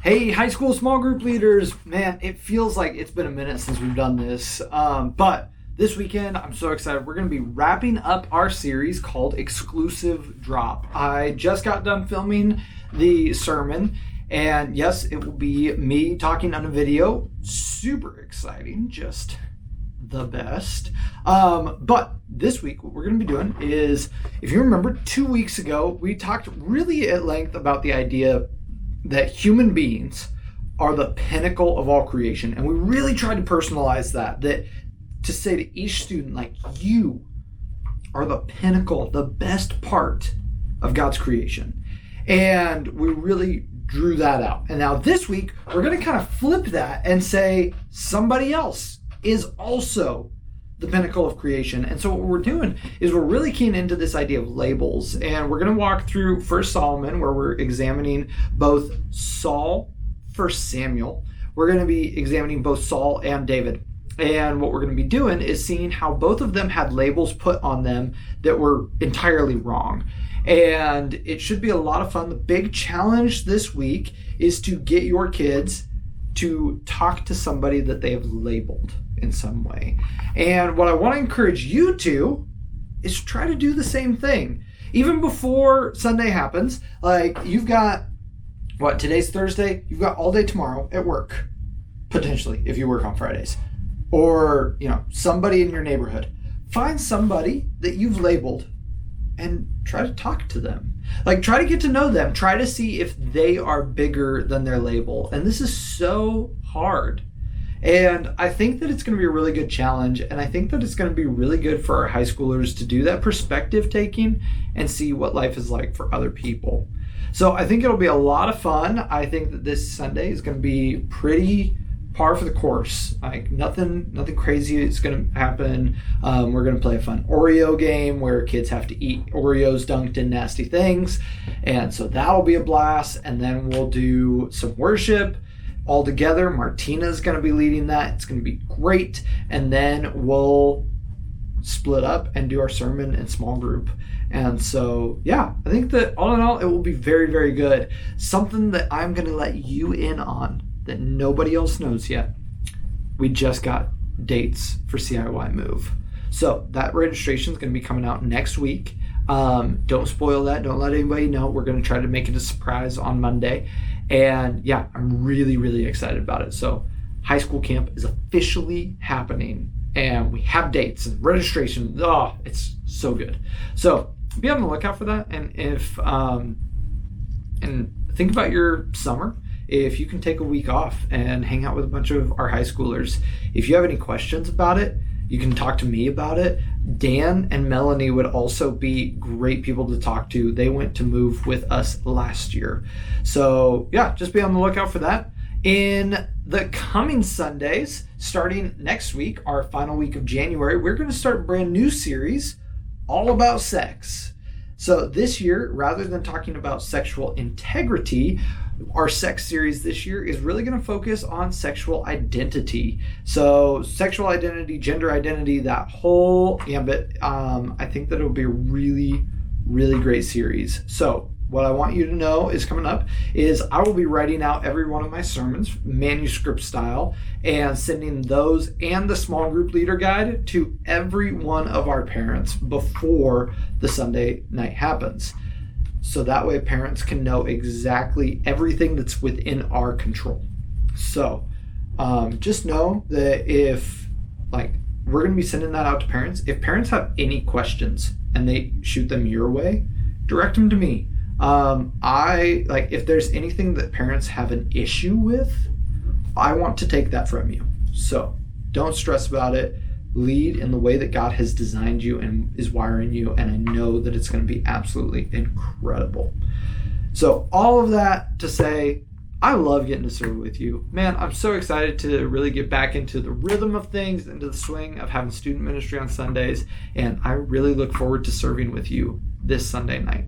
Hey, high school small group leaders. Man, it feels like it's been a minute since we've done this. But this weekend, I'm so excited. We're going to be wrapping up our series called Exclusive Drop. I just got done filming the sermon, and yes, it will be me talking on a video. Super exciting, just the best. But this week, what we're going to be doing is, if you remember 2 weeks ago, we talked really at length about the idea that human beings are the pinnacle of all creation. And we really tried to personalize that to say to each student, like, you are the pinnacle, the best part of God's creation. And we really drew that out. And now this week, we're going to kind of flip that and say somebody else is also the pinnacle of creation. And so what we're doing is we're really keying into this idea of labels, and we're going to walk through 1 Solomon, where we're examining both Saul, 1 Samuel. We're going to be examining both Saul and David. And what we're going to be doing is seeing how both of them had labels put on them that were entirely wrong. And it should be a lot of fun. The big challenge this week is to get your kids to talk to somebody that they have labeled in some way. And what I want to encourage you to is try to do the same thing. Even before Sunday happens, like, you've got, today's Thursday, you've got all day tomorrow at work, potentially, if you work on Fridays. Or, somebody in your neighborhood. Find somebody that you've labeled and try to talk to them. Like, try to get to know them. Try to see if they are bigger than their label. And this is so hard. And I think that it's going to be a really good challenge. And I think that it's going to be really good for our high schoolers to do that perspective taking and see what life is like for other people. So I think it'll be a lot of fun. I think that this Sunday is going to be pretty par for the course. Like, nothing crazy is going to happen. We're going to play a fun Oreo game where kids have to eat Oreos dunked in nasty things. And so that'll be a blast. And then we'll do some worship all together. Martina's going to be leading that. It's going to be great. And then we'll split up and do our sermon in small group. And so, yeah, I think that all in all, it will be very, very good. Something that I'm going to let you in on that nobody else knows yet. We just got dates for CIY Move. So that registration is going to be coming out next week. Don't spoil that. Don't let anybody know. We're going to try to make it a surprise on Monday. And yeah, I'm really, really excited about it. So high school camp is officially happening, and we have dates and registration. Oh, it's so good. So be on the lookout for that. And and think about your summer. If you can take a week off and hang out with a bunch of our high schoolers. If you have any questions about it, you can talk to me about it. Dan and Melanie would also be great people to talk to. They went to Move with us last year. So yeah, just be on the lookout for that. In the coming Sundays, starting next week, our final week of January, we're going to start a brand new series all about sex. So this year, rather than talking about sexual integrity, our sex series this year is really going to focus on sexual identity. So sexual identity, gender identity, that whole gambit. I think that it'll be a really, really great series. So what I want you to know is coming up is I will be writing out every one of my sermons, manuscript style, and sending those and the small group leader guide to every one of our parents before the Sunday night happens. So that way parents can know exactly everything that's within our control. So just know that if, we're going to be sending that out to parents. If parents have any questions and they shoot them your way, direct them to me. If there's anything that parents have an issue with, I want to take that from you. So don't stress about it. Lead in the way that God has designed you and is wiring you, and I know that it's going to be absolutely incredible. So all of that to say, I love getting to serve with you. Man, I'm so excited to really get back into the rhythm of things, into the swing of having student ministry on Sundays, and I really look forward to serving with you this Sunday night.